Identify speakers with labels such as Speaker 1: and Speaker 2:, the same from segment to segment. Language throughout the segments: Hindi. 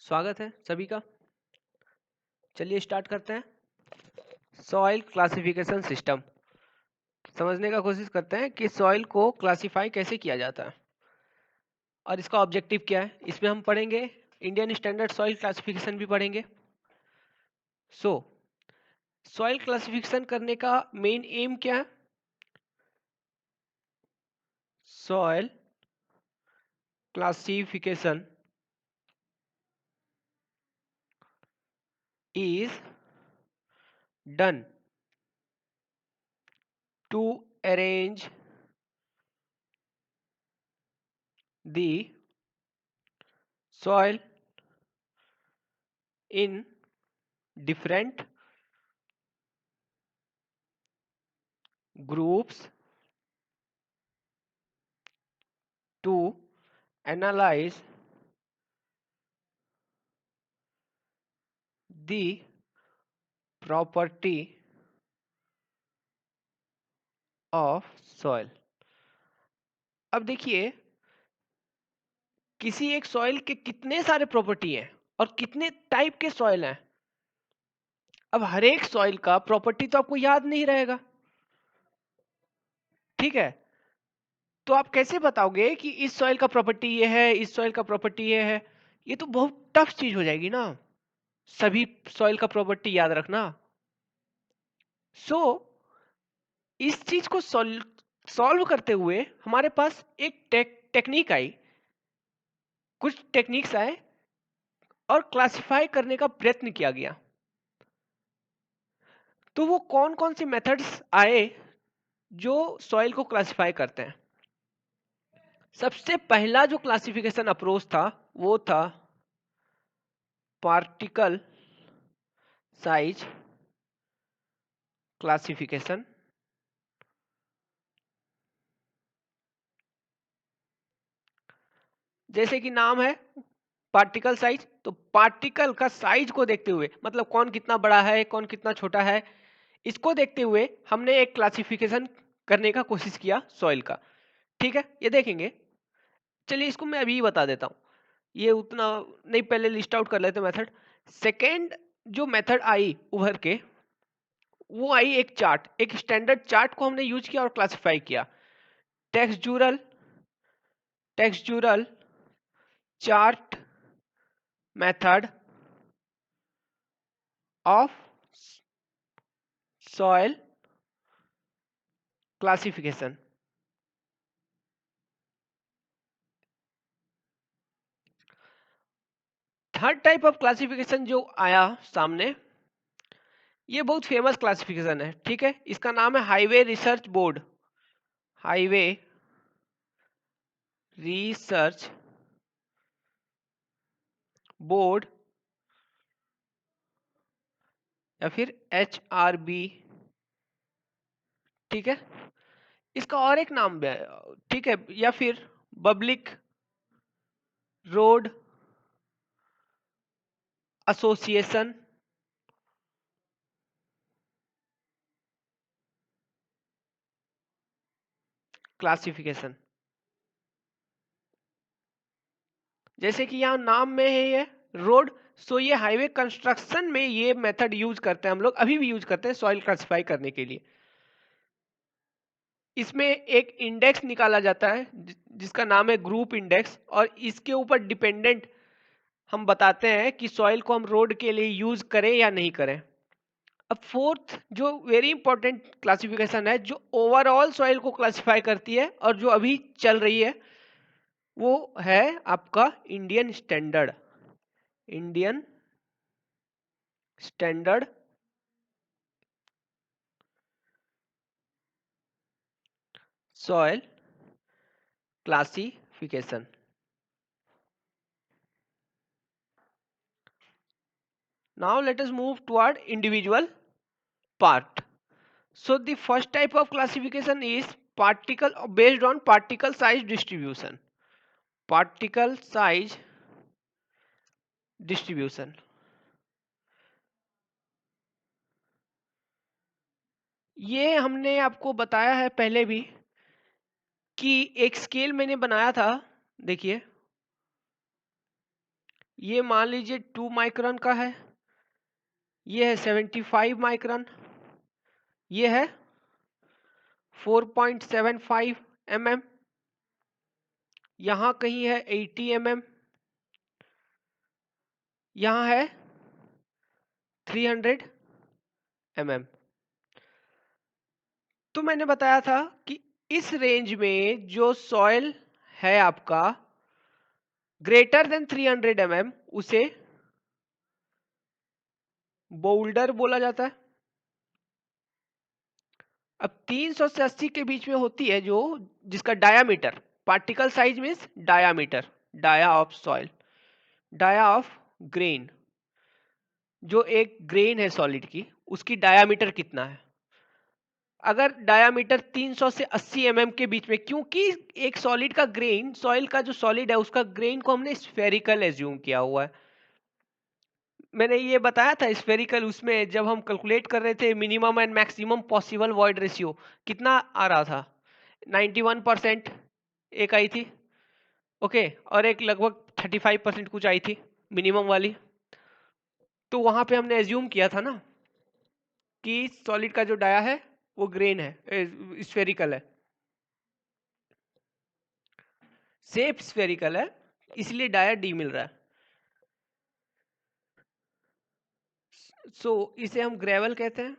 Speaker 1: स्वागत है सभी का। चलिए स्टार्ट करते हैं। सॉइल क्लासिफिकेशन सिस्टम समझने का कोशिश करते हैं कि सॉइल को क्लासिफाई कैसे किया जाता है और इसका ऑब्जेक्टिव क्या है। इसमें हम पढ़ेंगे इंडियन स्टैंडर्ड सॉइल क्लासिफिकेशन भी पढ़ेंगे। सॉइल क्लासिफिकेशन करने का मेन एम क्या है? Soil classification is done to arrange the soil in different groups to analyze the property of soil। अब देखिए, किसी एक सॉइल के कितने सारे प्रॉपर्टी हैं और कितने टाइप के सॉइल हैं। अब हर एक सॉइल का प्रॉपर्टी तो आपको याद नहीं रहेगा, ठीक है? तो आप कैसे बताओगे कि इस सॉइल का प्रॉपर्टी ये है, इस सॉइल का प्रॉपर्टी ये है? ये तो बहुत टफ चीज हो जाएगी ना, सभी सॉइल का प्रॉपर्टी याद रखना। सो इस चीज को सॉल्व करते हुए हमारे पास एक टेक्निक आई, कुछ टेक्निक्स आए और क्लासिफाई करने का प्रयत्न किया गया। तो वो कौन कौन से मेथड्स आए जो सॉइल को क्लासिफाई करते हैं? सबसे पहला जो क्लासिफिकेशन अप्रोच था वो था पार्टिकल साइज क्लासिफिकेशन। जैसे कि नाम है पार्टिकल साइज, तो पार्टिकल का साइज को देखते हुए, मतलब कौन कितना बड़ा है कौन कितना छोटा है, इसको देखते हुए हमने एक क्लासिफिकेशन करने का कोशिश किया सॉइल का। ठीक है, ये देखेंगे। चलिए इसको मैं अभी ही बता देता हूँ, ये उतना नहीं, पहले लिस्ट आउट कर लेते मेथड। सेकेंड जो मेथड आई उभर के, वो आई एक चार्ट, एक स्टैंडर्ड चार्ट को हमने यूज किया और क्लासिफाई किया। Textural textural chart method of soil classification. Third type of classification जो आया सामने, ये बहुत फेमस क्लासिफिकेशन है। ठीक है, इसका नाम है highway research board. Highway research board या फिर HRB। ठीक है, इसका और एक नाम भी है, ठीक है, या फिर पब्लिक रोड एसोसिएशन क्लासिफिकेशन। जैसे कि यहाँ नाम में है ये रोड, सो ये हाईवे कंस्ट्रक्शन में ये मेथड यूज करते हैं, हम लोग अभी भी यूज करते हैं सॉइल क्लासिफाई करने के लिए। इसमें एक इंडेक्स निकाला जाता है जिसका नाम है ग्रुप इंडेक्स, और इसके ऊपर डिपेंडेंट हम बताते हैं कि सॉइल को हम रोड के लिए यूज करें या नहीं करें। अब फोर्थ जो वेरी इंपॉर्टेंट क्लासिफिकेशन है, जो ओवरऑल सॉइल को क्लासिफाई करती है और जो अभी चल रही है, वो है आपका Indian standard. Indian standard soil classification. Now let us move toward individual part. So the first type of classification is particle based on particle size distribution. Particle size distribution. ये हमने आपको बताया है पहले भी कि एक स्केल मैंने बनाया था। देखिए, ये मान लीजिए 2 माइक्रोन का है, ये है 75 माइक्रोन, ये है 4.75 mm, यहाँ कहीं है 80 mm, यहाँ है 300 mm। तो मैंने बताया था कि इस रेंज में जो सॉइल है आपका ग्रेटर देन 300 mm, उसे बोल्डर बोला जाता है। अब 300 से 80 के बीच में होती है जो जिसका diameter, particle size means diameter, dia of soil, dia of grain, जो एक ग्रेन है सॉलिड की उसकी डायामीटर कितना है। अगर डायामीटर 300 से 80 mm के बीच में, क्योंकि एक सॉलिड का ग्रेन, सॉइल का जो सॉलिड है उसका ग्रेन को हमने स्फेरिकल एज्यूम किया हुआ है। मैंने ये बताया था स्फेरिकल, उसमें जब हम कैलकुलेट कर रहे थे minimum and maximum possible void ratio कितना आ रहा था, 91% एक आई थी, ओके, और एक लगभग 35% कुछ आई थी मिनिमम वाली। तो वहां पे हमने एज्यूम किया था ना कि सॉलिड का जो डाया है वो ग्रेन है, स्फेरिकल है, शेप स्फेरिकल है, इसलिए डाया डी मिल रहा है। सो इसे हम ग्रेवल कहते हैं।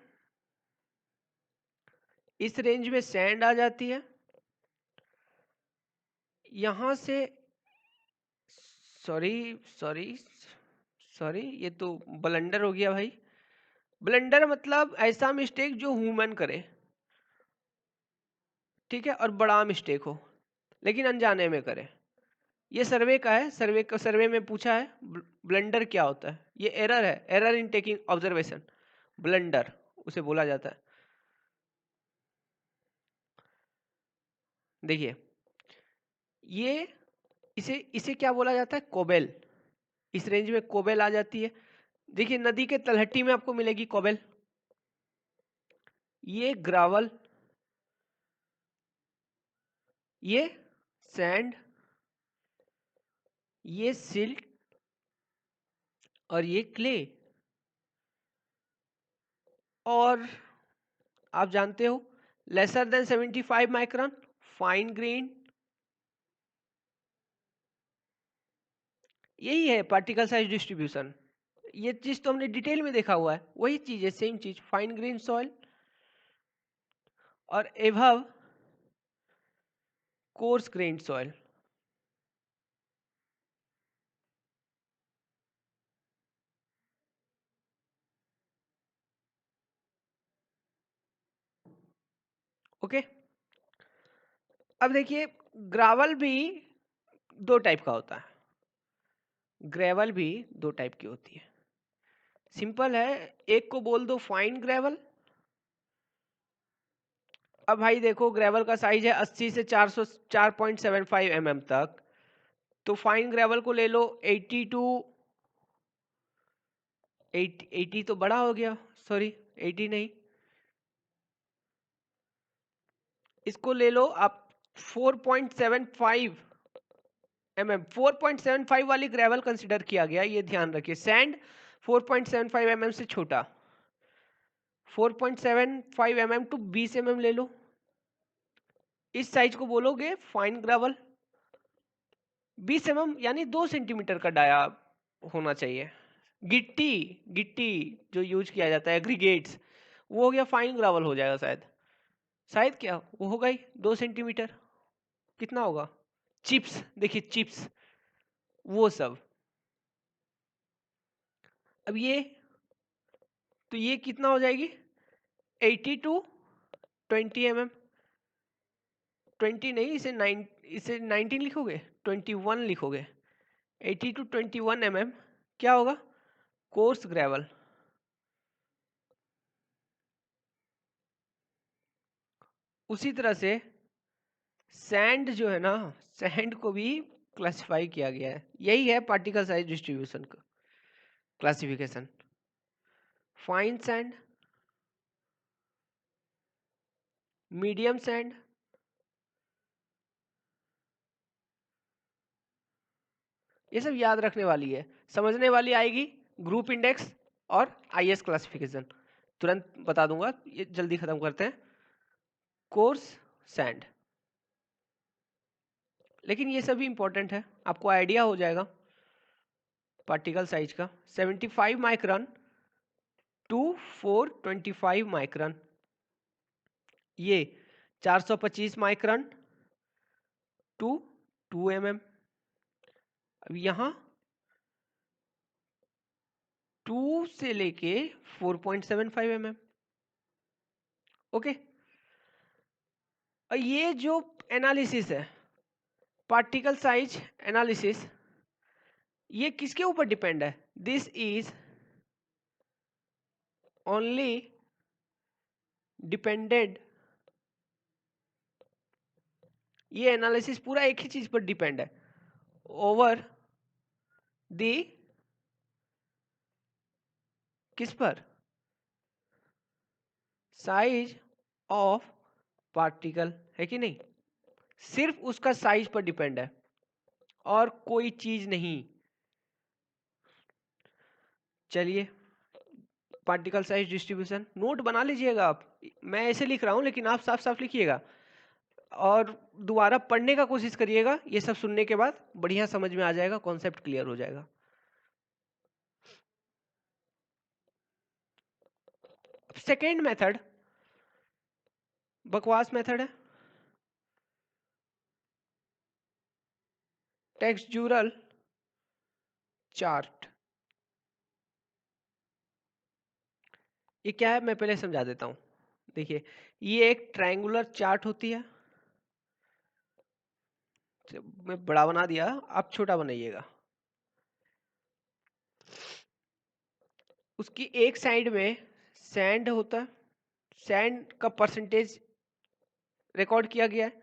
Speaker 1: इस रेंज में सैंड आ जाती है, यहां से, सॉरी सॉरी सॉरी, ये तो ब्लंडर हो गया भाई। ब्लंडर मतलब ऐसा मिस्टेक जो ह्यूमन करे, ठीक है, और बड़ा मिस्टेक हो लेकिन अनजाने में करे। ये सर्वे का है, सर्वे में पूछा है ब्लंडर क्या होता है। ये एरर है, error in taking observation, blunder उसे बोला जाता है। देखिए ये, इसे इसे क्या बोला जाता है, कोबेल। इस रेंज में कोबेल आ जाती है। देखिए नदी के तलहटी में आपको मिलेगी कोबेल। ये ग्रावल, ये सैंड, ये सिल्ट, और ये क्ले। और आप जानते हो lesser than 75 micron fine grain, यही है पार्टिकल साइज डिस्ट्रीब्यूशन। ये चीज तो हमने डिटेल में देखा हुआ है, वही चीज है, सेम चीज, फाइन ग्रेन सॉइल और above coarse grain soil. Okay, अब देखिए ग्रावल भी दो टाइप का होता है, ग्रेवल भी दो टाइप की होती है। सिंपल है, एक को बोल दो फाइन ग्रेवल। अब भाई देखो ग्रेवल का साइज है 80 से 404.75 mm तक, तो फाइन ग्रेवल को ले लो 80 टू 80 तो बड़ा हो गया, सॉरी 80 नहीं, इसको ले लो आप 4.75 mm, 4.75 वाली ग्रेवल कंसिडर किया गया, ये ध्यान रखिए। सैंड 4.75 mm से छोटा, 4.75 mm टू 20 mm ले लो, इस साइज को बोलोगे फाइन ग्रेवल। 20 mm यानी 2 सेंटीमीटर का डाया होना चाहिए। गिट्टी, गिट्टी जो यूज किया जाता है, एग्रीगेट्स, वो हो गया फाइन ग्रेवल हो जाएगा शायद, शायद क्या वो होगा ही 2 सेंटीमीटर, कितना होगा, चिप्स, देखिए चिप्स, वो सब। अब ये, तो ये कितना हो जाएगी 80 टू 20 mm, 20 नहीं, इसे 19 लिखोगे, 21 लिखोगे, 80 टू 21 mm क्या होगा, कोर्स ग्रेवल। उसी तरह से सैंड जो है ना, सैंड को भी क्लासिफाई किया गया है, यही है पार्टिकल साइज डिस्ट्रीब्यूशन का classification. Fine sand, medium sand, ये सब याद रखने वाली है, समझने वाली आएगी ग्रुप इंडेक्स और आईएस क्लासिफिकेशन। तुरंत बता दूंगा, ये जल्दी खत्म करते हैं। कोर्स सैंड, लेकिन ये सभी इंपॉर्टेंट है, आपको आइडिया हो जाएगा पार्टिकल साइज का। 75 माइक्रोन टू 425 माइक्रोन, ये 425 माइक्रोन टू 2 mm। अब यहाँ 2 से लेके 4.75 mm। ओके, और ये जो एनालिसिस है, पार्टिकल साइज एनालिसिस, ये किसके ऊपर डिपेंड है? दिस इज ओनली डिपेंडेड, ये एनालिसिस पूरा एक ही चीज पर डिपेंड है, ओवर दी, किस पर? साइज ऑफ पार्टिकल, है कि नहीं? सिर्फ उसका साइज पर डिपेंड है और कोई चीज नहीं। चलिए, पार्टिकल साइज डिस्ट्रीब्यूशन नोट बना लीजिएगा आप, मैं ऐसे लिख रहा हूं लेकिन आप साफ साफ लिखिएगा और दोबारा पढ़ने का कोशिश करिएगा। ये सब सुनने के बाद बढ़िया समझ में आ जाएगा, कॉन्सेप्ट क्लियर हो जाएगा। सेकेंड मेथड बकवास मेथड है, टेक्सचुरल चार्ट। ये क्या है, मैं पहले समझा देता हूं। देखिए, ये एक ट्रायंगुलर चार्ट होती है, मैं बड़ा बना दिया, आप छोटा बनाइएगा। उसकी एक साइड में सैंड होता है, सैंड का परसेंटेज रिकॉर्ड किया गया है।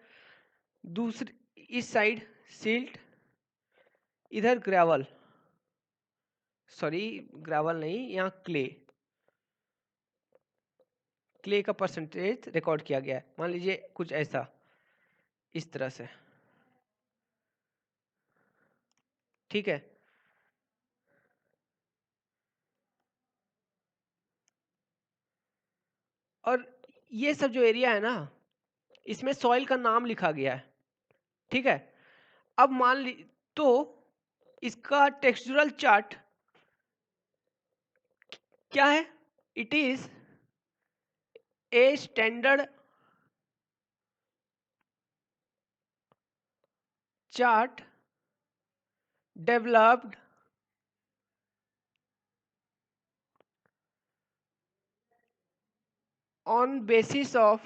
Speaker 1: दूसरी इस साइड सिल्ट, इधर ग्रेवल, सॉरी ग्रेवल नहीं, यहाँ क्ले, क्ले का परसेंटेज रिकॉर्ड किया गया है। मान लीजिए कुछ ऐसा, इस तरह से, ठीक है। और ये सब जो एरिया है ना, इसमें सॉइल का नाम लिखा गया है, ठीक है। अब मान ली तो इसका टेक्सचुरल चार्ट क्या है? It is a standard chart developed on basis of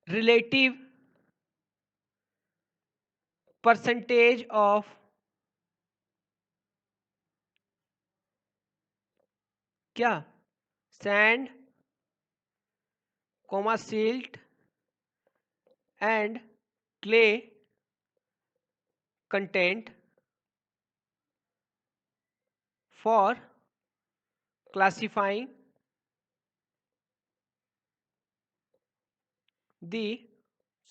Speaker 1: relative percentage of क्या? sand, silt and clay content for classifying the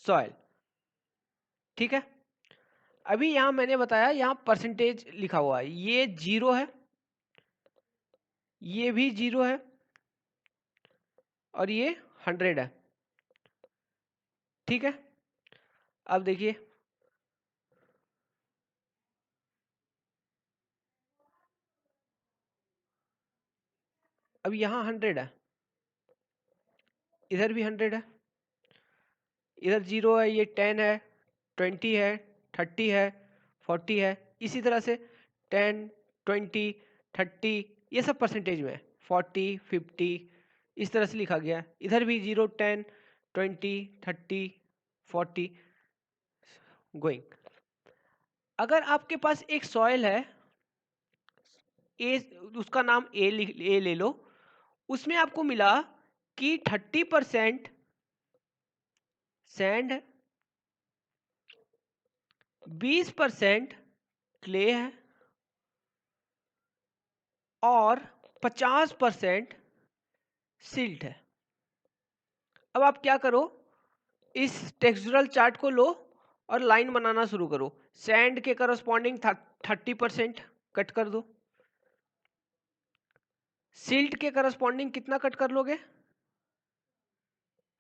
Speaker 1: soil, ठीक है। अभी यहां मैंने बताया, यहां परसेंटेज लिखा हुआ है, ये 0 है, ये भी 0 है और ये 100 है, ठीक है। अब देखिए, अब यहां 100 है, इधर भी 100 है, इधर 0 है, ये 10 है, 20 है, 30 है, 40 है, इसी तरह से 10, 20, 30, ये सब परसेंटेज में 40, 50 इस तरह से लिखा गया है। इधर भी 0, 10, 20, 30, 40 गोइंग। अगर आपके पास एक सॉइल है, ए, उसका नाम ए ले लो, उसमें आपको मिला कि 30% सैंड है, 20% क्ले है और 50% सिल्ट है। अब आप क्या करो, इस टेक्सचुरल चार्ट को लो और लाइन बनाना शुरू करो। सैंड के करस्पॉन्डिंग 30% कट कर दो। सिल्ट के करस्पॉन्डिंग कितना कट कर लोगे?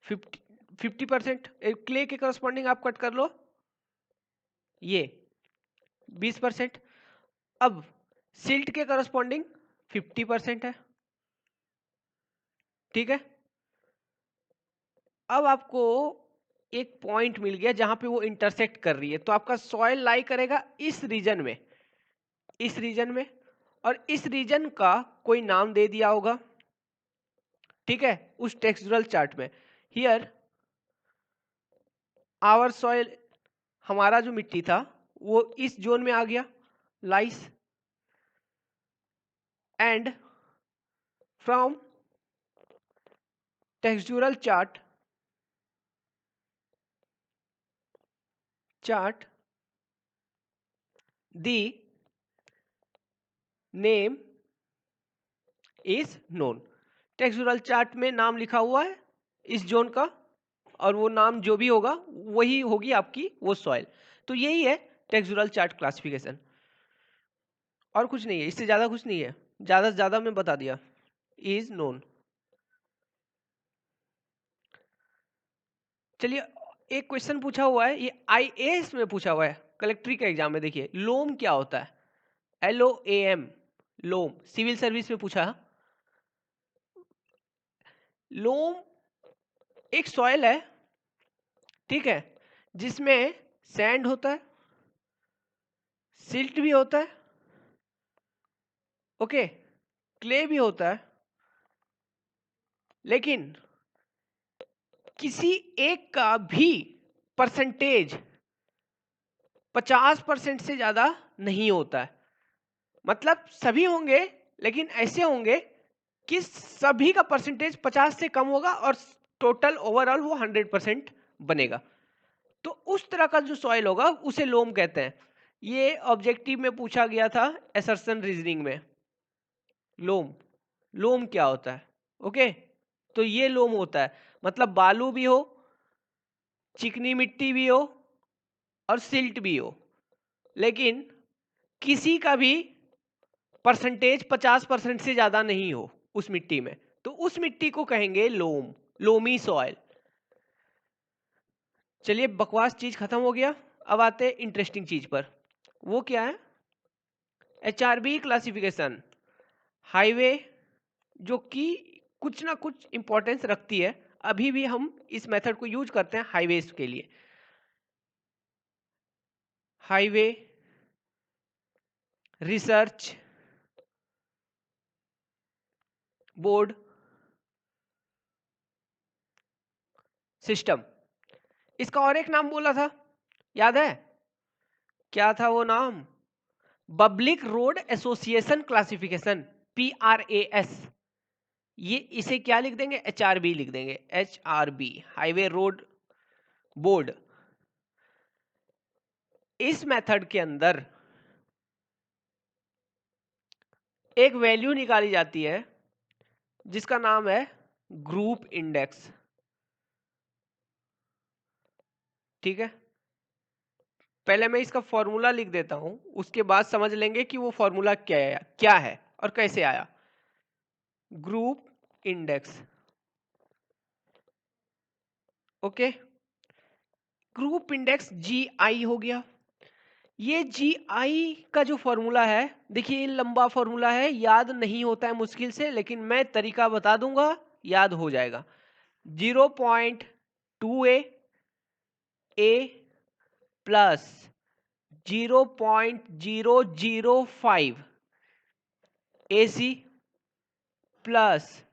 Speaker 1: 50%। क्ले के करस्पॉन्डिंग आप कट कर लो ये 20%। अब सिल्ट के करस्पॉन्डिंग 50% है, ठीक है। अब आपको एक पॉइंट मिल गया जहां पे वो इंटरसेक्ट कर रही है, तो आपका सॉइल लाई करेगा इस रीजन में, इस रीजन में, और इस रीजन का कोई नाम दे दिया होगा, ठीक है, उस टेक्सचुरल चार्ट में। हियर आवर सॉइल, हमारा जो मिट्टी था वो इस जोन में आ गया, lies, and from textural chart the name is known। Textural chart में नाम लिखा हुआ है इस जोन का, और वो नाम जो भी होगा वही होगी आपकी वो सॉइल। तो यही है टेक्सचुरल चार्ट क्लासिफिकेशन, और कुछ नहीं है, इससे ज्यादा कुछ नहीं है, ज्यादा से ज्यादा मैं बता दिया, इज नोन। चलिए, एक क्वेश्चन पूछा हुआ है, ये आईएएस में पूछा हुआ है, कलेक्ट्री का एग्जाम में। देखिए लोम क्या होता है, LOAM, लोम, सिविल सर्विस में पूछा। लोम एक सॉइल है, ठीक है, जिसमें सैंड होता है, सिल्ट भी होता है, ओके, क्ले भी होता है, लेकिन किसी एक का भी परसेंटेज 50% से ज्यादा नहीं होता है। मतलब सभी होंगे, लेकिन ऐसे होंगे कि सभी का परसेंटेज 50 से कम होगा और टोटल ओवरऑल वो 100% बनेगा। तो उस तरह का जो सॉइल होगा उसे लोम कहते हैं। ये ऑब्जेक्टिव में पूछा गया था असर्शन रीजनिंग में। लोम, लोम क्या होता है, ओके, तो ये लोम होता है, मतलब बालू भी हो, चिकनी मिट्टी भी हो, और सिल्ट भी हो, लेकिन किसी का भी परसेंटेज 50% से ज्यादा नहीं हो उस मिट्टी में, तो उस मिट्टी को कहेंगे लोम, लोमी सॉइल। चलिए, बकवास चीज खत्म हो गया, अब आते हैं इंटरेस्टिंग चीज पर। वो क्या है? HRB क्लासिफिकेशन, हाईवे, जो कि कुछ ना कुछ इंपॉर्टेंस रखती है। अभी भी हम इस मेथड को यूज करते हैं हाईवेज के लिए। हाईवे रिसर्च बोर्ड सिस्टम, इसका और एक नाम बोला था, याद है क्या था वो नाम? Public road association classification, PRAS। ये इसे क्या लिख देंगे? HRB लिख देंगे, HRB, हाईवे रोड बोर्ड। इस मेथड के अंदर एक वैल्यू निकाली जाती है जिसका नाम है ग्रुप इंडेक्स, ठीक है। पहले मैं इसका फॉर्मूला लिख देता हूं, उसके बाद समझ लेंगे कि वो फॉर्मूला क्या है और कैसे आया। Group index, okay, group index GI हो गया। ये GI का जो फॉर्मूला है, देखिए ये लंबा फॉर्मूला है, याद नहीं होता है मुश्किल से, लेकिन मैं तरीका बता दूंगा, याद हो जाएगा। 0.2 A plus 0.005 AC plus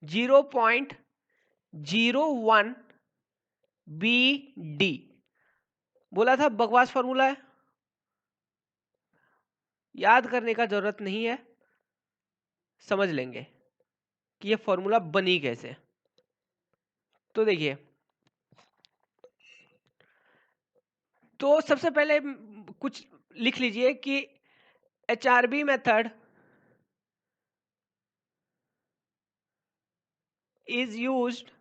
Speaker 1: 0.01 BD। बोला था बकवास फॉर्मूला है, याद करने का जरूरत नहीं है, समझ लेंगे कि ये फॉर्मूला बनी कैसे। तो देखिए, तो सबसे पहले कुछ लिख लीजिए कि HRB method is used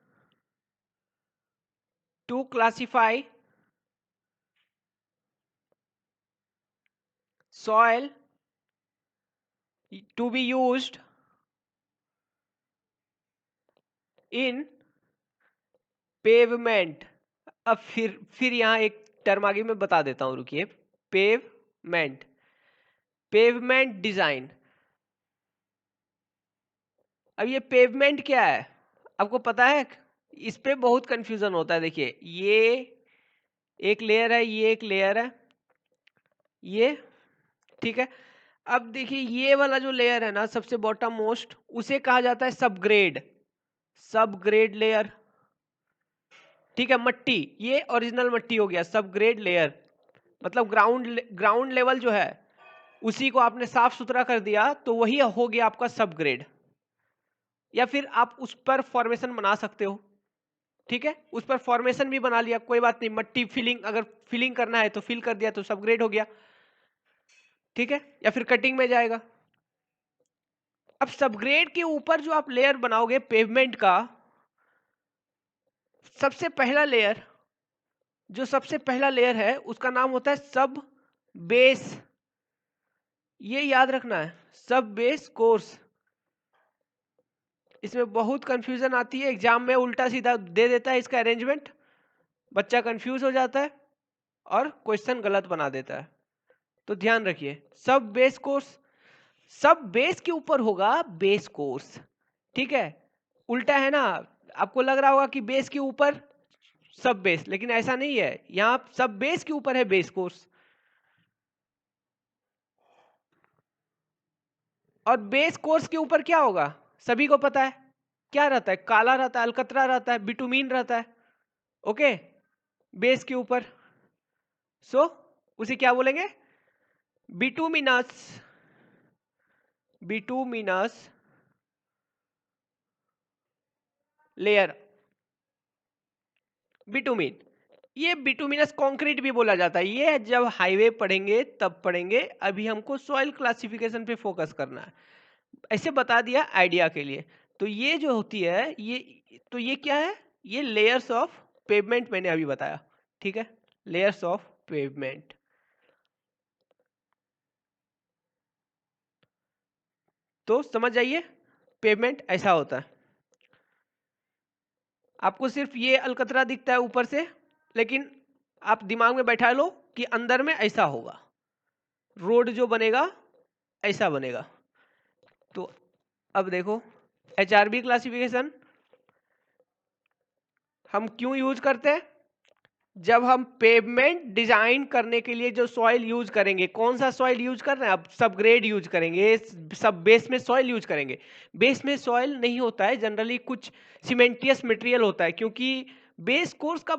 Speaker 1: to classify soil to be used in pavement. अब फिर यहाँ एक टर्म आगे मैं बता देता हूँ, रुकिए। Pavement, pavement design. अब ये पेवमेंट क्या है आपको पता है? इस पे बहुत कंफ्यूजन होता है। देखिए, ये एक लेयर है, ये एक लेयर है, ये ठीक है। अब देखिए, ये वाला जो लेयर है ना, सबसे बॉटम मोस्ट, उसे कहा जाता है सबग्रेड, सबग्रेड लेयर, ठीक है। मट्टी, ये ओरिजिनल मट्टी हो गया, सबग्रेड लेयर मतलब ग्राउंड लेवल जो है उसी को आपने साफ सुथरा कर दिया तो वही हो गया आपका सबग्रेड। या फिर आप उस पर फॉर्मेशन बना सकते हो, ठीक है। उस पर फॉर्मेशन भी बना लिया, कोई बात नहीं। मट्टी फिलिंग, अगर फिलिंग करना है तो फिल कर दिया तो सबग्रेड हो गया, ठीक है। या फिर कटिंग में जाएगा। अब सबग्रेड के ऊपर जो आप लेयर बनाओगे पेवमेंट का, सबसे पहला लेयर, जो सबसे पहला लेयर है उसका नाम होता है सब बेस। ये याद रखना है, सब बेस कोर्स। इसमें बहुत कंफ्यूजन आती है, एग्जाम में उल्टा सीधा दे देता है इसका अरेंजमेंट, बच्चा कंफ्यूज हो जाता है और क्वेश्चन गलत बना देता है। तो ध्यान रखिए, सब बेस कोर्स, सब बेस के ऊपर होगा बेस कोर्स, ठीक है। उल्टा है ना, आपको लग रहा होगा कि बेस के ऊपर सब बेस, लेकिन ऐसा नहीं है। यहाँ सब बेस के ऊपर है बेस कोर्स। और बेस कोर्स के ऊपर क्या होगा सभी को पता है, क्या रहता है? काला रहता है, अलकतरा रहता है, बिटुमीन रहता है, ओके। बेस के ऊपर उसे क्या बोलेंगे? Bituminous, bituminous layer, bitumen. ये बिटुमिनस कंक्रीट भी बोला जाता है। ये जब हाईवे पढ़ेंगे तब पढ़ेंगे, अभी हमको सॉइल क्लासिफिकेशन पे फोकस करना है। ऐसे बता दिया आइडिया के लिए। तो ये जो होती है, ये क्या है? ये लेयर्स ऑफ पेवमेंट मैंने अभी बताया, ठीक है। Layers of pavement. तो समझ जाइए, पेवमेंट ऐसा होता है। आपको सिर्फ ये अलकतरा दिखता है ऊपर से, लेकिन आप दिमाग में बैठा लो कि अंदर में ऐसा होगा, रोड जो बनेगा ऐसा बनेगा। तो अब देखो, एचआरबी क्लासिफिकेशन हम क्यों यूज करते हैं? जब हम पेवमेंट डिजाइन करने के लिए जो सॉइल यूज करेंगे, कौन सा सॉइल यूज कर रहे हैं? अब सब ग्रेड यूज करेंगे, सब बेस में सॉइल यूज करेंगे। बेस में सॉइल नहीं होता है जनरली, कुछ सीमेंटियस मटेरियल होता है, क्योंकि बेस कोर्स का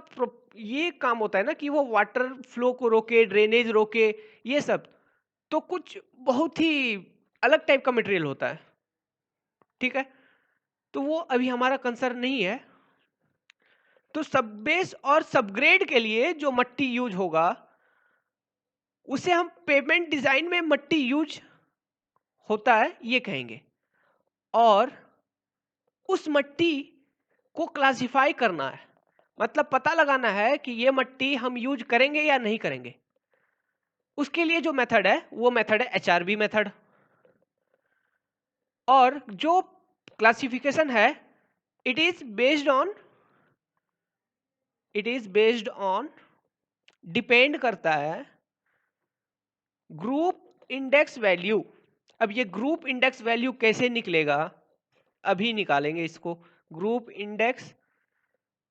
Speaker 1: ये काम होता है ना कि वो वाटर फ्लो को रोके, ड्रेनेज रोके, ये सब। तो कुछ बहुत ही अलग टाइप का मटेरियल होता है, ठीक है। तो वो अभी हमारा कंसर्न नहीं है। तो सब बेस और सबग्रेड के लिए जो मट्टी यूज होगा उसे हम पेमेंट डिजाइन में मट्टी यूज होता है ये कहेंगे। और उस मट्टी को क्लासिफाई करना है, मतलब पता लगाना है कि ये मट्टी हम यूज करेंगे या नहीं करेंगे। उसके लिए जो मेथड है वो मेथड है एचआरबी मेथड। और जो क्लासिफिकेशन है, it is based on, depend करता है ग्रुप इंडेक्स वैल्यू। अब ये ग्रुप इंडेक्स वैल्यू कैसे निकलेगा, अभी निकालेंगे इसको। ग्रुप इंडेक्स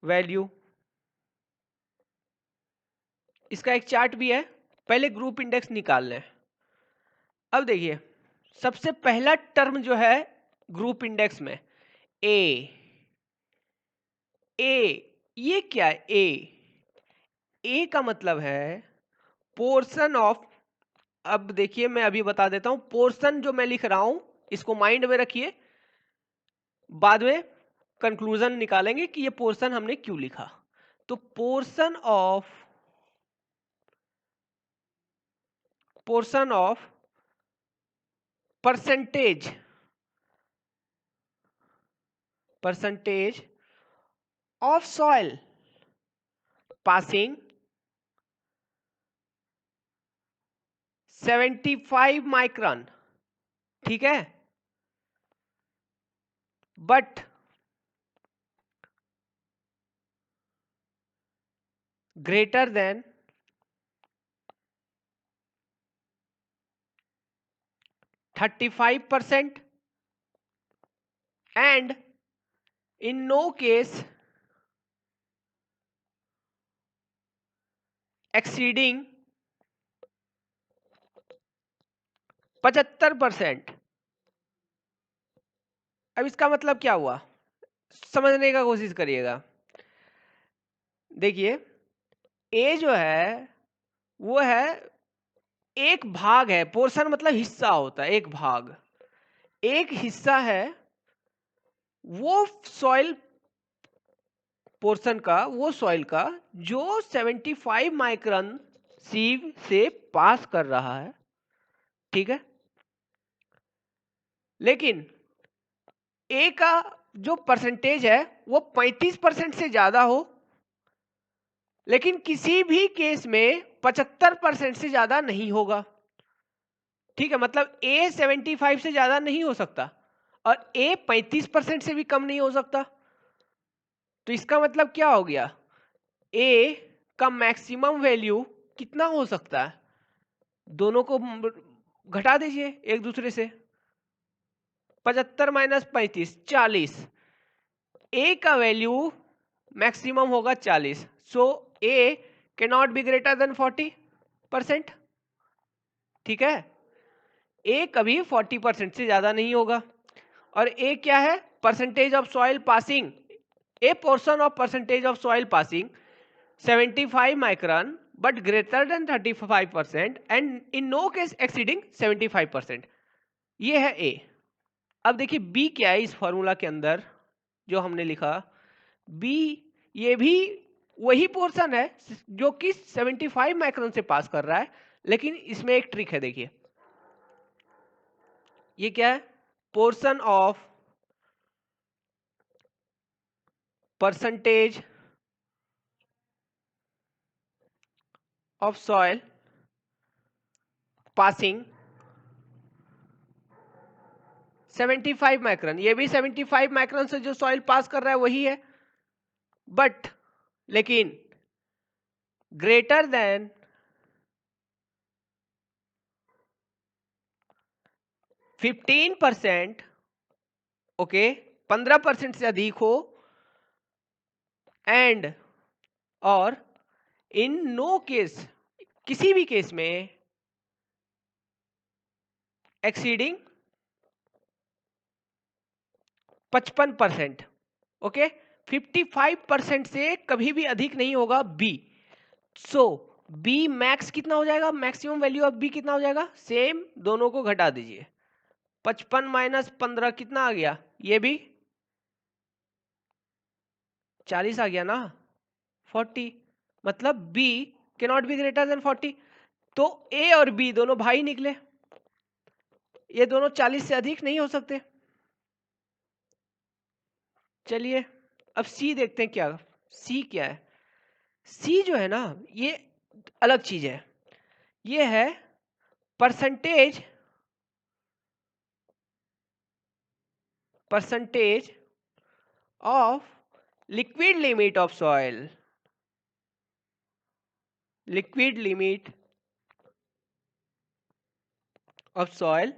Speaker 1: वैल्यू, इसका एक चार्ट भी है, पहले ग्रुप इंडेक्स निकाल लें। अब देखिए, सबसे पहला टर्म जो है ग्रुप इंडेक्स में, ए। ये क्या है? ए का मतलब है पोर्शन ऑफ। अब देखिए, मैं अभी बता देता हूं, पोर्शन जो मैं लिख रहा हूं इसको माइंड में रखिए, बाद में कंक्लूजन निकालेंगे कि ये पोर्शन हमने क्यों लिखा। तो portion of percentage of soil passing 75 micron, ठीक है, but greater than 35% and in no case exceeding 75%। अब इसका मतलब क्या हुआ, समझने का कोशिश करिएगा। देखिए ए जो है वो है एक भाग है, पोर्शन मतलब हिस्सा होता है, एक भाग, एक हिस्सा है वो सॉइल पोर्शन का, वो सॉइल का जो 75 माइक्रॉन सीव से पास कर रहा है, ठीक है। लेकिन ए का जो परसेंटेज है वो 35% से ज्यादा हो, लेकिन किसी भी केस में 75% से ज्यादा नहीं होगा, ठीक है। मतलब ए 75 से ज्यादा नहीं हो सकता और ए 35% से भी कम नहीं हो सकता। तो इसका मतलब क्या हो गया, ए का मैक्सिमम वैल्यू कितना हो सकता है, दोनों को घटा दीजिए एक दूसरे से, 75 माइनस 35 40, ए का वैल्यू मैक्सिमम होगा 40, so A can not be greater than 40%, ठीक है। ए कभी 40% से ज्यादा नहीं होगा। और ए क्या है, percentage of soil passing, a portion of percentage of soil passing 75 micron but greater than 35% and in no case exceeding 75%, ये है ए। अब देखिए बी क्या है इस फॉर्मूला के अंदर जो हमने लिखा, बी ये भी वही पोर्शन है जो कि 75 माइक्रोन से पास कर रहा है, लेकिन इसमें एक ट्रिक है। देखिए ये क्या है, portion of percentage of soil passing 75 micron, ये भी 75 माइक्रोन से जो सॉइल पास कर रहा है वही है, बट लेकिन ग्रेटर देन 15%, ओके, 15% से अधिक हो, एंड और इन नो केस, किसी भी केस में एक्सीडिंग 55%, ओके, 55% से कभी भी अधिक नहीं होगा बी। सो बी मैक्स कितना हो जाएगा, मैक्सिमम वैल्यू ऑफ बी कितना हो जाएगा, सेम दोनों को घटा दीजिए, 55 माइनस 15 कितना आ गया, ये भी 40 आ गया ना, 40, मतलब B can not be greater than 40। तो ए और बी दोनों भाई निकले, ये दोनों 40 से अधिक नहीं हो सकते। चलिए अब सी देखते हैं, क्या सी क्या है। सी जो है ना ये अलग चीज है, ये है percentage of liquid limit of soil, liquid limit of soil.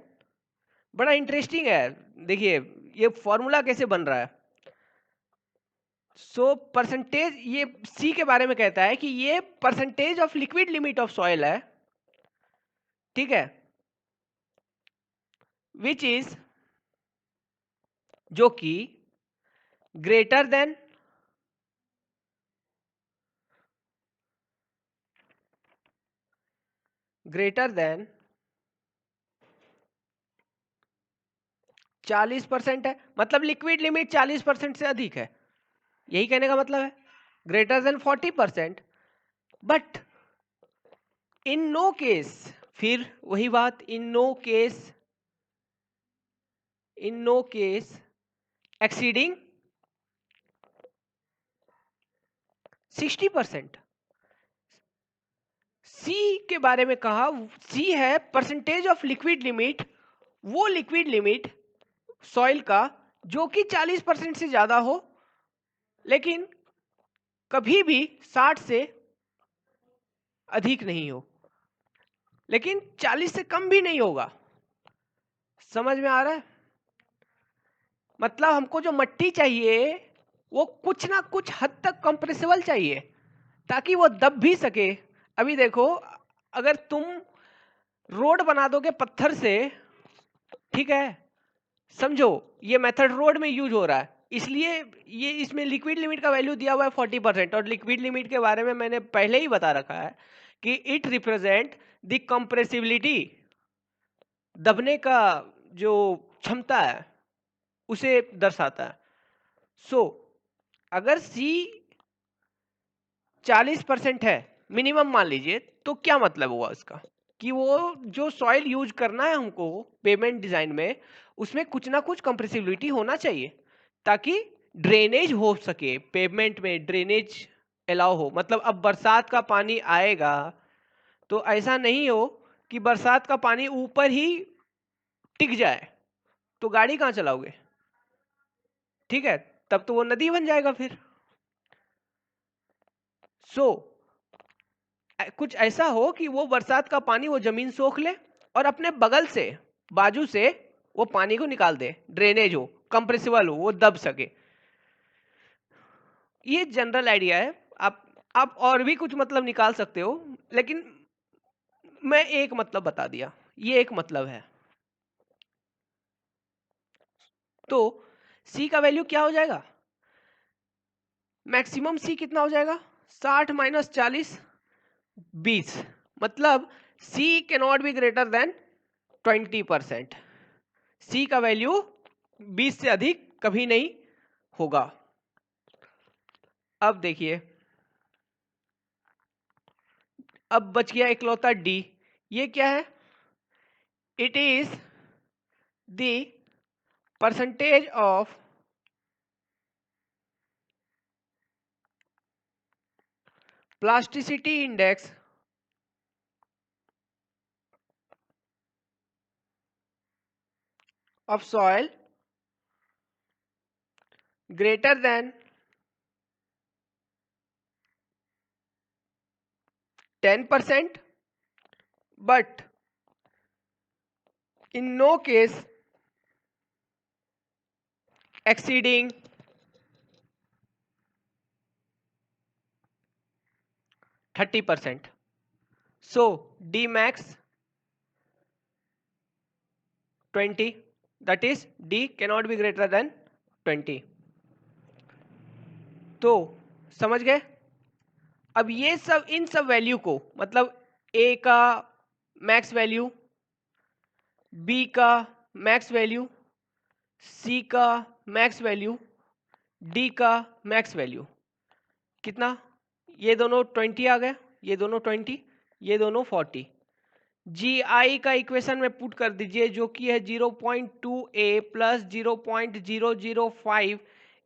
Speaker 1: बड़ा इंटरेस्टिंग है, देखिए ये फॉर्मूला कैसे बन रहा है। सो परसेंटेज, ये सी के बारे में कहता है कि ये percentage of liquid limit of soil है, ठीक है, विच इज, जो कि ग्रेटर देन ग्रेटर देन 40% है, मतलब लिक्विड लिमिट 40% से अधिक है, यही कहने का मतलब है, greater than 40%, but in no case, फिर वही बात, in no case exceeding 60%। C के बारे में कहा, सी है परसेंटेज ऑफ लिक्विड लिमिट, वो लिक्विड लिमिट सॉइल का जो कि 40% से ज्यादा हो लेकिन कभी भी 60 से अधिक नहीं हो, लेकिन 40 से कम भी नहीं होगा। समझ में आ रहा है? मतलब हमको जो मट्टी चाहिए वो कुछ ना कुछ हद तक कंप्रेसिबल चाहिए ताकि वो दब भी सके। अभी देखो, अगर तुम रोड बना दोगे पत्थर से, ठीक है, समझो ये मेथड रोड में यूज हो रहा है, इसलिए ये इसमें लिक्विड लिमिट का वैल्यू दिया हुआ है 40%, और लिक्विड लिमिट के बारे में मैंने पहले ही बता रखा है कि इट रिप्रेजेंट द कंप्रेसिबिलिटी, दबने का जो क्षमता है उसे दर्शाता है। सो अगर C 40% है मिनिमम मान लीजिए, तो क्या मतलब हुआ उसका कि वो जो सॉइल यूज करना है हमको पेमेंट डिजाइन में, उसमें कुछ ना कुछ कंप्रेसिबिलिटी होना चाहिए ताकि ड्रेनेज हो सके, पेमेंट में ड्रेनेज अलाउ हो। मतलब अब बरसात का पानी आएगा तो ऐसा नहीं हो कि बरसात का पानी ऊपर ही टिक जाए, तो गाड़ी कहाँ चलाओगे? ठीक है, तब तो वो नदी बन जाएगा फिर। कुछ ऐसा हो कि वो बरसात का पानी वो जमीन सोख ले और अपने बगल से, बाजू से वो पानी को निकाल दे, ड्रेनेज हो, कंप्रेसिबल हो, वो दब सके। ये जनरल आइडिया है। आप और भी कुछ मतलब निकाल सकते हो, लेकिन मैं एक मतलब बता दिया, ये एक मतलब है। तो सी का वैल्यू क्या हो जाएगा? मैक्सिमम सी कितना हो जाएगा? 60 माइनस 40 20, मतलब C can not be greater than 20%। C का वैल्यू 20 से अधिक कभी नहीं होगा। अब देखिए, अब बच गया इकलौता डी। ये क्या है? It is the percentage of plasticity index of soil greater than 10%, but in no case exceeding 30%. So D max 20, that is D cannot be greater than 20. तो समझ गए? अब ये सब, इन सब वैल्यू को, मतलब A का मैक्स वैल्यू, B का मैक्स वैल्यू, C का मैक्स वैल्यू, D का मैक्स वैल्यू कितना? ये दोनों 20 आ गए, ये दोनों 20, ये दोनों 40। GI का इक्वेशन में पुट कर दीजिए, जो कि है 0.2A plus 0.005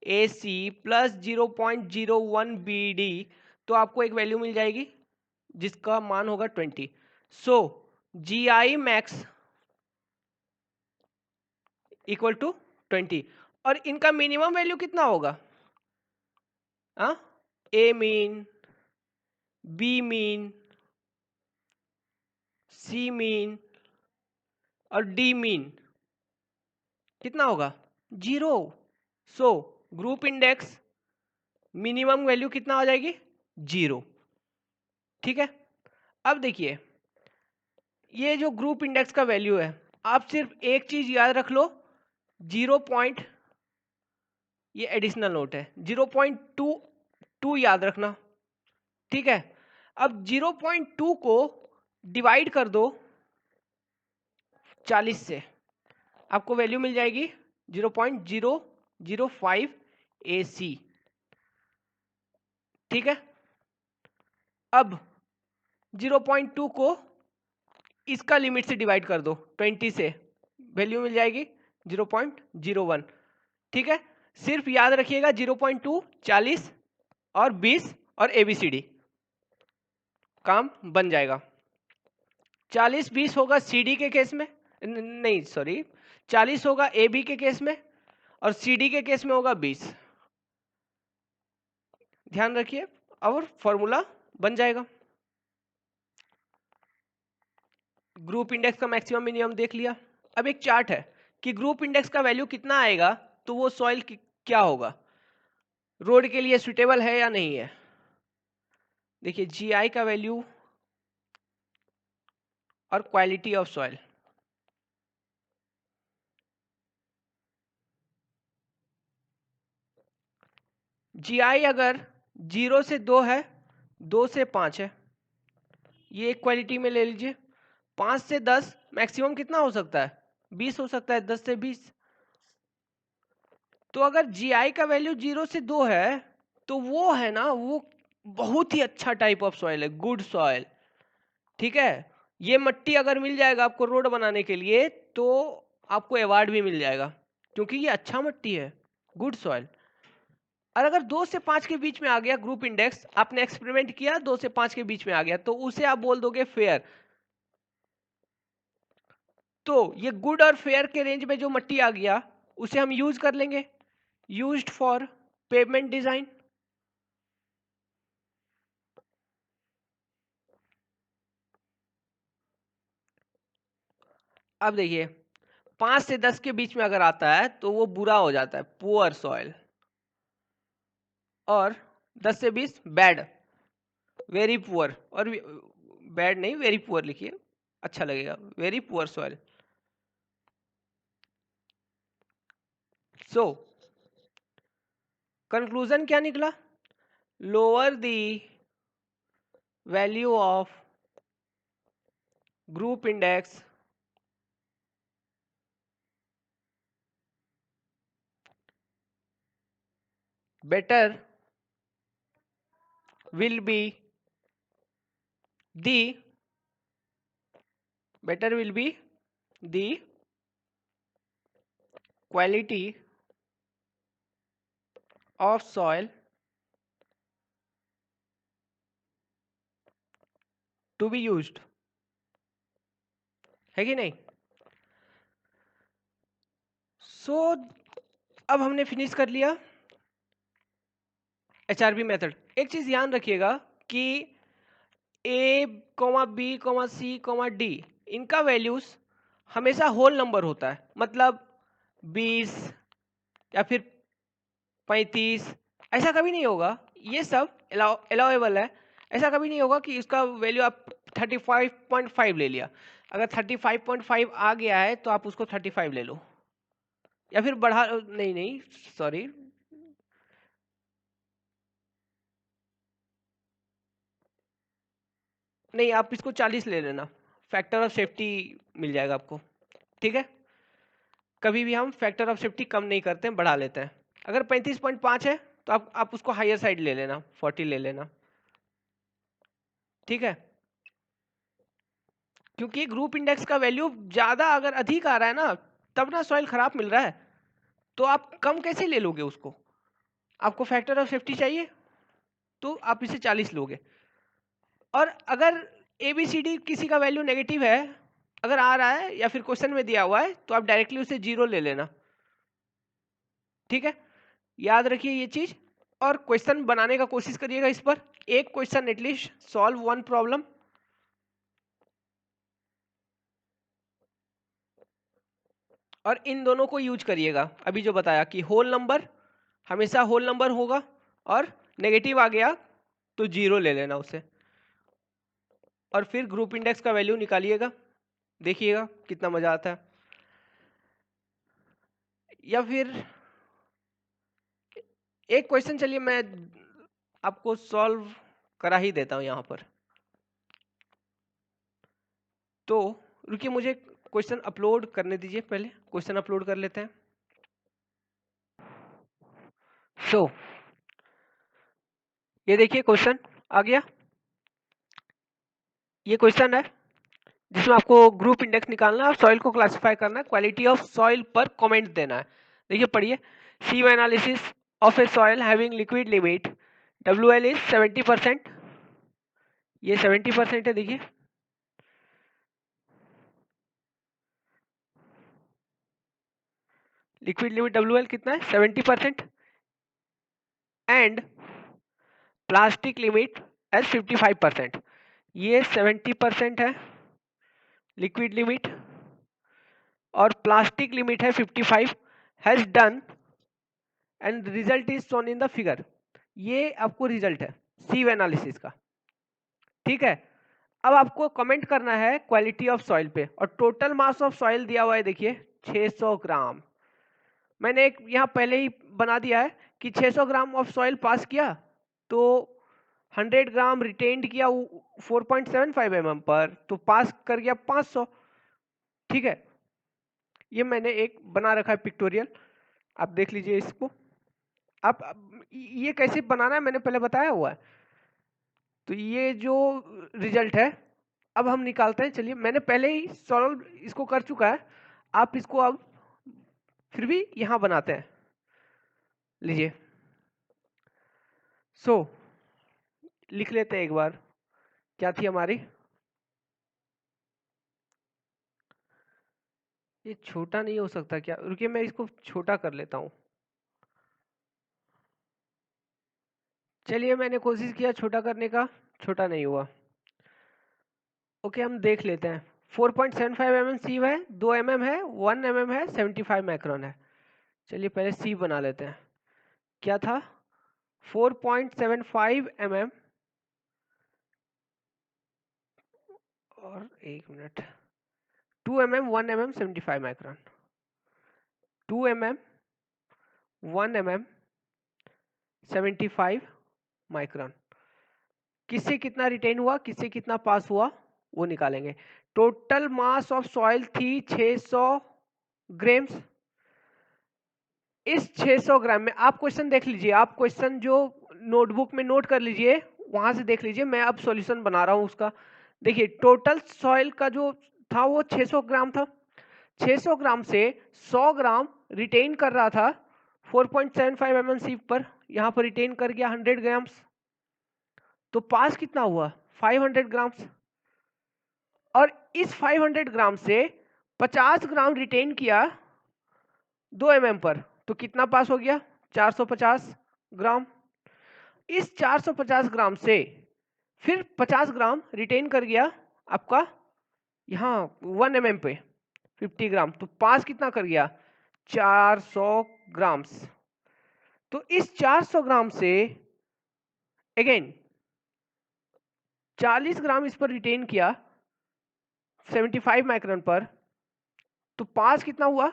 Speaker 1: AC plus 0.01 BD, तो आपको एक वैल्यू मिल जाएगी जिसका मान होगा 20। सो GI मैक्स इक्वल टू 20, और इनका मिनिमम वैल्यू कितना होगा? A mean, B mean, C mean और D मीन कितना होगा? 0। So group index minimum value कितना आ जाएगी? 0। ठीक है, अब देखिए, ये जो ग्रुप इंडेक्स का वैल्यू है, आप सिर्फ एक चीज याद रख लो, 0 पॉइंट, ये एडिशनल नोट है, 0.22 याद रखना। ठीक है, अब 0.2 को डिवाइड कर दो 40 से, आपको वैल्यू मिल जाएगी 0.005 AC। ठीक है, अब 0.2 को इसका लिमिट से डिवाइड कर दो 20 से, वैल्यू मिल जाएगी 0.01। ठीक है, सिर्फ याद रखिएगा 0.2, 40 और 20 और ABCD। काम बन जाएगा। 40-20 होगा CD के केस में, नहीं सॉरी, 40 होगा AB के केस में और CD के केस में होगा 20। ध्यान रखिए और फॉर्मूला बन जाएगा। ग्रुप इंडेक्स का मैक्सिमम मिनिमम देख लिया। अब एक चार्ट है कि ग्रुप इंडेक्स का वैल्यू कितना आएगा तो वो सॉइल क्या होगा, रोड के लिए सुटेबल है या नहीं है। देखिए GI का वैल्यू और क्वालिटी ऑफ सॉइल। GI अगर 0 से 2 है, 2 से 5 है, ये एक क्वालिटी में ले लीजिए। 5 से 10 मैक्सिमम कितना हो सकता है, 20 हो सकता है, 10 से 20। तो अगर GI का वैल्यू 0 से 2 है तो वो है ना, वो बहुत ही अच्छा टाइप ऑफ सॉइल है, गुड सॉइल। ठीक है, ये मट्टी अगर मिल जाएगा आपको रोड बनाने के लिए तो आपको अवार्ड भी मिल जाएगा, क्योंकि ये अच्छा मट्टी है, गुड सॉइल। और अगर 2 से 5 के बीच में आ गया ग्रुप इंडेक्स, आपने एक्सपेरिमेंट किया 2 से 5 के बीच में आ गया, तो उसे आप बोल दोगे फेयर। तो ये गुड और फेयर के रेंज में जो मट्टी आ गया उसे हम यूज कर लेंगे, यूज्ड फॉर पेवमेंट डिजाइन। अब देखिए 5 से 10 के बीच में अगर आता है तो वो बुरा हो जाता है, पुअर सॉइल। और 10 से 20 बैड, वेरी पुअर, और बैड नहीं वेरी पुअर लिखिए, अच्छा लगेगा, very poor soil. So conclusion क्या निकला, lower the value of group index better will be the quality of soil to be used, है कि नहीं। सो अब हमने फिनिश कर लिया HRB मेथड। एक चीज ध्यान रखिएगा कि A, B, C, D इनका वैल्यूज हमेशा होल नंबर होता है, मतलब 20 या फिर 35, ऐसा कभी नहीं होगा। ये सब अलाउेबल है, ऐसा कभी नहीं होगा कि इसका वैल्यू आप 35.5 ले लिया। अगर 35.5 आ गया है तो आप उसको 35 ले लो, या फिर बढ़ा, नहीं सॉरी, नहीं आप इसको 40 ले लेना, फैक्टर ऑफ सेफ्टी मिल जाएगा आपको। ठीक है, कभी भी हम फैक्टर ऑफ सेफ्टी कम नहीं करते हैं, बढ़ा लेते हैं। अगर 35.5 है तो आप उसको हायर साइड ले लेना, 40 ले लेना। ठीक है, क्योंकि ग्रुप इंडेक्स का वैल्यू ज्यादा अगर अधिक आ रहा है ना, तब ना सॉइल खराब मिल रहा है, तो आप कम कैसे ले लोगे उसको, आपको फैक्टर ऑफ सेफ्टी चाहिए तो आप इसे 40 लोगे। और अगर ABCD किसी का वैल्यू नेगेटिव है, अगर आ रहा है या फिर क्वेश्चन में दिया हुआ है, तो आप डायरेक्टली उसे 0 ले लेना। ठीक है, याद रखिए ये चीज, और क्वेश्चन बनाने का कोशिश करिएगा इस पर, एक question at least, solve one problem. और इन दोनों को यूज करिएगा, अभी जो बताया कि होल नंबर हमेशा होल नंबर होगा, और नेगेटिव आ गया तो 0 ले लेना उसे, और फिर ग्रुप इंडेक्स का वैल्यू निकालिएगा, देखिएगा कितना मजा आता है। या फिर एक क्वेश्चन चलिए मैं आपको सॉल्व करा ही देता हूं यहां पर। तो रुकिए, मुझे क्वेश्चन अपलोड करने दीजिए, पहले क्वेश्चन अपलोड कर लेते हैं। सो ये देखिए क्वेश्चन आ गया, ये क्वेश्चन है जिसमें आपको ग्रुप इंडेक्स निकालना है और सॉइल को क्लासिफाई करना है, क्वालिटी ऑफ सॉइल पर कमेंट देना है। देखिए पढ़िए, see analysis of a soil having liquid limit WL is 70%, ये 70% है, देखिए लिक्विड लिमिट WL कितना है 70% एंड प्लास्टिक लिमिट एज 55%। ये 70% है लिक्विड लिमिट और प्लास्टिक लिमिट है 55 has done and result is shown in the figure. ये आपको रिजल्ट है सीव एनालिसिस का, ठीक है। अब आपको कमेंट करना है क्वालिटी ऑफ सॉइल पे और टोटल मास ऑफ सॉइल दिया हुआ है, देखिए 600 ग्राम। मैंने एक यहाँ पहले ही बना दिया है कि 600 ग्राम ऑफ सॉइल पास किया तो 100 ग्राम रिटेन्ड किया 4.75 mm पर, तो पास कर गया 500, ठीक है। ये मैंने एक बना रखा है पिक्टोरियल, आप देख लीजिए इसको। अब ये कैसे बनाना है मैंने पहले बताया हुआ है। तो ये जो रिजल्ट है अब हम निकालते हैं। चलिए मैंने पहले ही सॉल्व इसको कर चुका है, आप इसको अब फिर भी यहां बनाते हैं, लीजिए। सो लिख लेते हैं एक बार, क्या थी हमारी, ये छोटा नहीं हो सकता क्या, रुकिए मैं इसको छोटा कर लेता हूं। चलिए मैंने कोशिश किया छोटा करने का, छोटा नहीं हुआ। ओके हम देख लेते हैं। 4.75 mm सी है, 2 mm है, 1 mm है, 75 माइक्रोन है। चलिए पहले सी बना लेते हैं। क्या था 4.75 mm और 1 minute 2 mm 1 mm 75 micron, 2 mm 1 mm 75 micron. किससे कितना रिटेन हुआ, किससे कितना पास हुआ वो निकालेंगे। टोटल मास ऑफ सॉइल थी 600 ग्राम्स। इस 600 ग्राम में आप क्वेश्चन देख लीजिए, आप क्वेश्चन जो नोटबुक में नोट कर लीजिए, वहां से देख लीजिए। मैं अब सॉल्यूशन बना रहा हूं उसका। देखिए टोटल सॉइल का जो था वो 600 ग्राम था। 600 ग्राम से 100 ग्राम रिटेन कर रहा था 4.75 mm सीव पर, यहां पर रिटेन कर गया 100 ग्राम्स, तो पास कितना हुआ 500 ग्राम्स। और इस 500 ग्राम से 50 ग्राम रिटेन किया 2 mm पर, तो कितना पास हो गया 450 ग्राम। इस 450 ग्राम से फिर 50 ग्राम रिटेन कर गया आपका यहाँ 1 mm पे 50 ग्राम, तो पास कितना कर गया 400 ग्राम्स। तो इस 400 ग्राम से अगेन 40 ग्राम इस पर रिटेन किया 75 माइक्रोन पर, तो पास कितना हुआ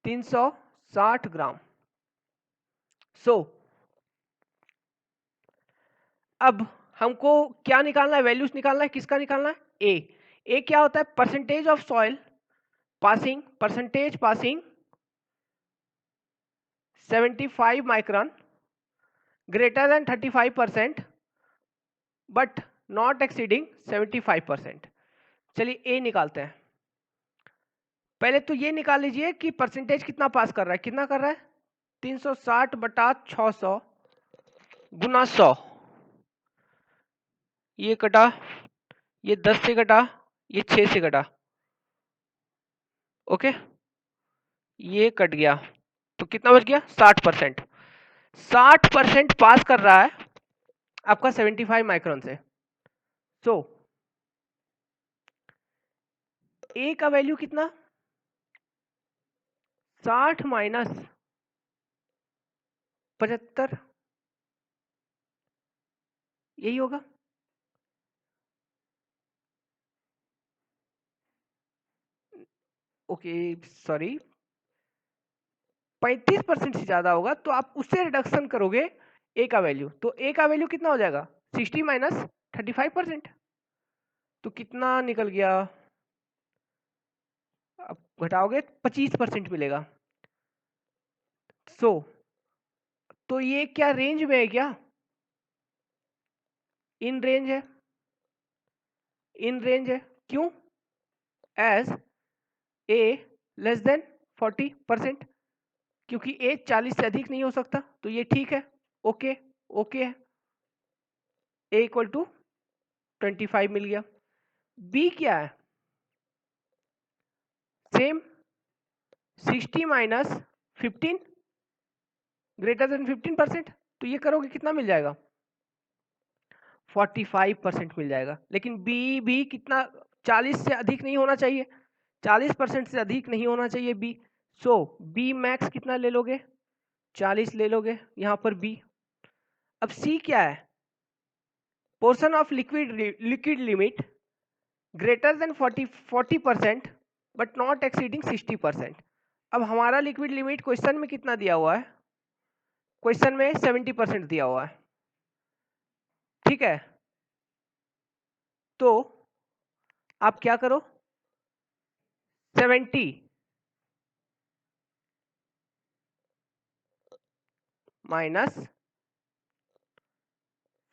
Speaker 1: 360 ग्राम। सो अब हमको क्या निकालना है, वैल्यूज निकालना है, किसका निकालना है ए क्या होता है percentage of soil passing, percentage passing 75 micron greater than 35% but not exceeding 75%। चलिए ए निकालते हैं। पहले तो ये निकाल लीजिए कि परसेंटेज कितना पास कर रहा है, कितना कर रहा है 360 बटा 600 गुना 100, ये कटा, ये 10 से कटा, ये 6 से कटा, ओके ये कट गया, तो कितना बच गया 60%। 60% पास कर रहा है आपका 75 माइक्रोन से। सो ए का वैल्यू कितना 60 माइनस 75, यही होगा। ओके सॉरी 35% से ज्यादा होगा तो आप उससे रिडक्शन करोगे ए का वैल्यू, तो ए का वैल्यू कितना हो जाएगा 60 माइनस 35%, तो कितना निकल गया, आप घटाओगे 25% मिलेगा। सो तो ये क्या रेंज में है, क्या इन रेंज है, इन रेंज है, क्यों एज ए लेस देन 40%, क्योंकि ए 40 से अधिक नहीं हो सकता, तो ये ठीक है, ओके ओके है। ए इक्वल टू 25 मिल गया। बी क्या है? Same 60 minus 15 greater than 15%। तो ये करोगे कितना मिल जाएगा? 45% मिल जाएगा। लेकिन बी भी कितना, 40 से अधिक नहीं होना चाहिए, 40% से अधिक नहीं होना चाहिए बी। सो बी मैक्स कितना ले लोगे? 40 ले लोगे यहाँ पर बी। अब सी क्या है? Portion of liquid limit greater than 40% but not exceeding 60%। अब हमारा लिक्विड लिमिट क्वेश्चन में कितना दिया हुआ है? क्वेश्चन में 70% दिया हुआ है, ठीक है। तो आप क्या करो, 70 माइनस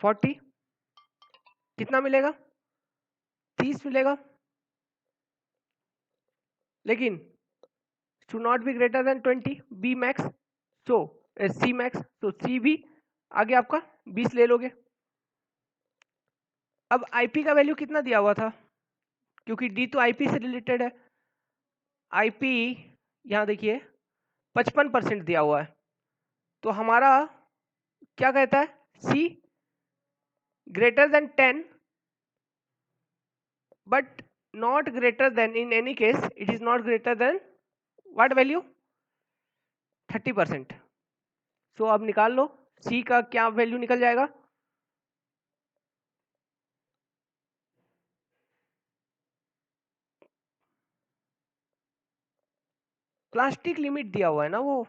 Speaker 1: 40 कितना मिलेगा? 30 मिलेगा। लेकिन should not be greater than 20 b max, so c max, so c भी आगे आपका 20 ले लोगे। अब ip का वैल्यू कितना दिया हुआ था? क्योंकि d तो ip से रिलेटेड है, ip यहाँ देखिए 55% दिया हुआ है। तो हमारा क्या कहता है? c greater than 10 but not greater than, in any case it is not greater than what value? 30%। सो अब निकाल लो c का क्या वैल्यू निकल जाएगा? प्लास्टिक लिमिट दिया हुआ है ना वो,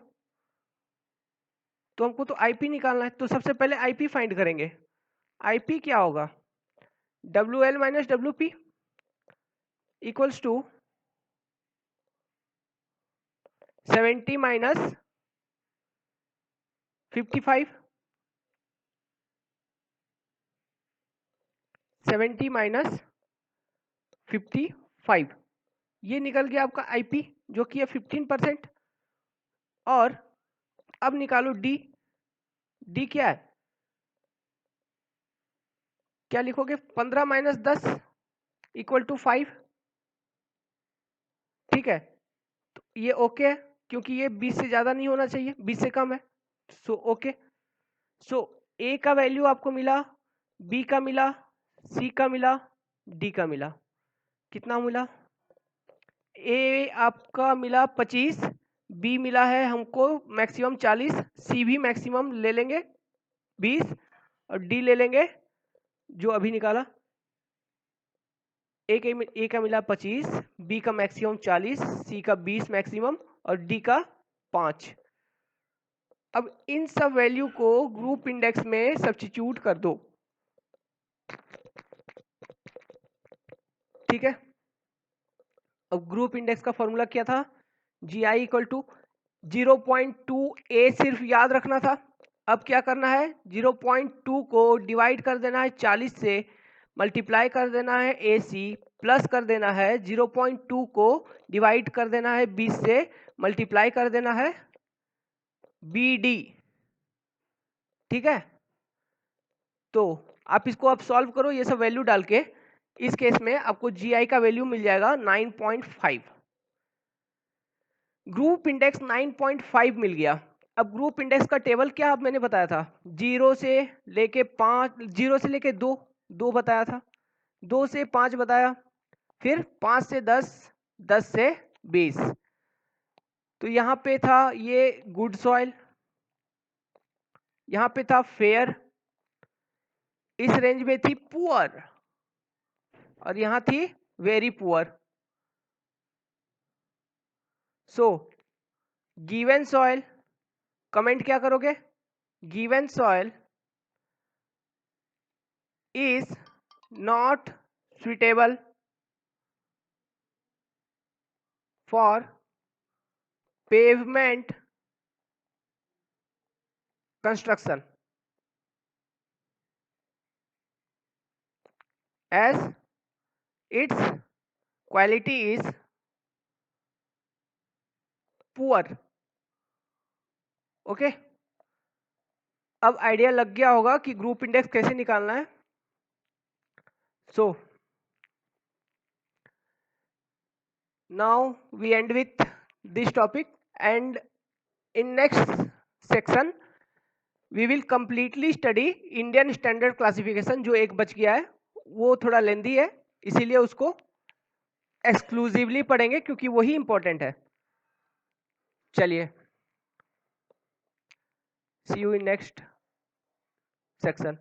Speaker 1: तो हमको तो आईपी निकालना है। तो सबसे पहले आईपी फाइंड करेंगे। आईपी क्या होगा? W L minus W P equals to 70 minus 55, 70 minus 55, ये निकल गया आपका आईपी जो कि है 15%। और अब निकालो डी। डी क्या है? क्या लिखोगे? 15 माइनस 10 इक्वल टू 5, ठीक है। तो ये ओके है क्योंकि ये 20 से ज्यादा नहीं होना चाहिए, 20 से कम है। So okay. सो ए का वैल्यू आपको मिला, बी का मिला, सी का मिला, डी का मिला। कितना मिला? ए आपका मिला 25, बी मिला है हमको मैक्सिमम 40, सी भी मैक्सिमम ले लेंगे 20 और डी ले लेंगे जो अभी निकाला। ए का मिला 25, बी का मैक्सिमम 40, सी का 20 मैक्सिमम और डी का 5। अब इन सब वैल्यू को ग्रुप इंडेक्स में सब्स्टिट्यूट कर दो, ठीक है। अब ग्रुप इंडेक्स का फॉर्मूला क्या था? जी आई इक्वल टू 0.2 ए सिर्फ याद रखना था। अब क्या करना है? 0.2 को डिवाइड कर देना है 40 से, मल्टीप्लाई कर देना है ए सी, प्लस कर देना है 0.2 को डिवाइड कर देना है 20 से, मल्टीप्लाई कर देना है बी डी, ठीक है। तो आप इसको अब सॉल्व करो ये सब वैल्यू डाल के। इस केस में आपको जी आई का वैल्यू मिल जाएगा 9.5। ग्रुप इंडेक्स 9.5 मिल गया। अब ग्रुप इंडेक्स का टेबल क्या अब मैंने बताया था? 0 से लेके 5, 0 से लेके 2, 2 बताया था, 2 से 5 बताया, फिर 5 से 10, 10 से 20। तो यहाँ पे था ये गुड सॉइल, यहाँ पे था फेयर, इस रेंज में थी पुअर और यहाँ थी very poor. So given soil, comment क्या करोगे? Given soil is not suitable for pavement construction as its quality is poor। Okay, अब आइडिया लग गया होगा कि ग्रुप इंडेक्स कैसे निकालना है। So now we end with this topic, and in next section we will completely study Indian standard classification, जो एक बच गया है वो थोड़ा लेंदी है, इसीलिए उसको एक्सक्लूसिवली पढ़ेंगे क्योंकि वही इंपॉर्टेंट है. चलिए, सी यू इन नेक्स्ट सेक्शन.